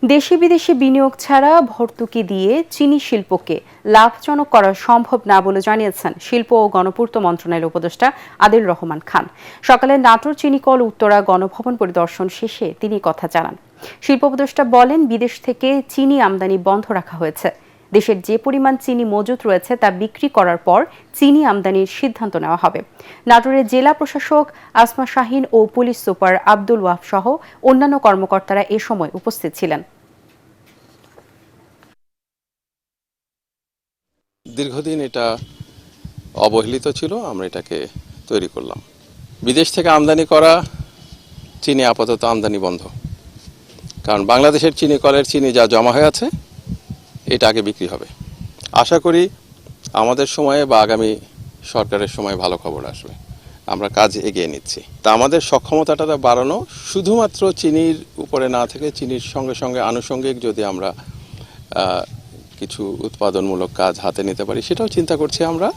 দেশি বিদেশি বিনিয়োগ ছাড়া ভর্তুকি দিয়ে চিনি শিল্পকে লাভজনক করা সম্ভব না বলে জানিয়েছেন শিল্প ও গণপূর্ত মন্ত্রণালয়ের উপদেষ্টা আদিল রহমান খান। সকালে নাটোর চিনিকল উত্তরা গণভবন পরিদর্শন শেষে তিনি কথা জানান। শিল্প উপদেষ্টা বলেন, বিদেশ থেকে চিনি আমদানি বন্ধ রাখা হয়েছে। দেশের যে পরিমাণ চিনি মজুত রয়েছে তা বিক্রি করার পর চিনি আমদানির সিদ্ধান্ত নেওয়া হবে। নাটোরের জেলা প্রশাসক আসমা শাহীন ও পুলিশ সুপার আব্দুল ওয়াহাব সহ অন্যান্য কর্মকর্তারা এ সময় উপস্থিত ছিলেন। দীর্ঘদিন এটা অবহেলিত ছিল, আমরা এটাকে তৈরি করলাম। বিদেশ থেকে আমদানি করা চিনি আপাতত আমদানি বন্ধ, কারণ বাংলাদেশের চিনি কলের চিনি যা জমা হয়ে আছে এটা আগে বিক্রি হবে। আশা করি আমাদের সময়ে বা আগামী সরকারের সময় ভালো খবর আসবে। আমরা কাজ এগিয়ে নিচ্ছি। তা আমাদের সক্ষমতাটা বাড়ানো শুধুমাত্র চিনির উপরে না থেকে চিনির সঙ্গে সঙ্গে আনুষঙ্গিক যদি আমরা কিছু উৎপাদনমূলক কাজ হাতে নিতে পারি সেটাও চিন্তা করছি আমরা।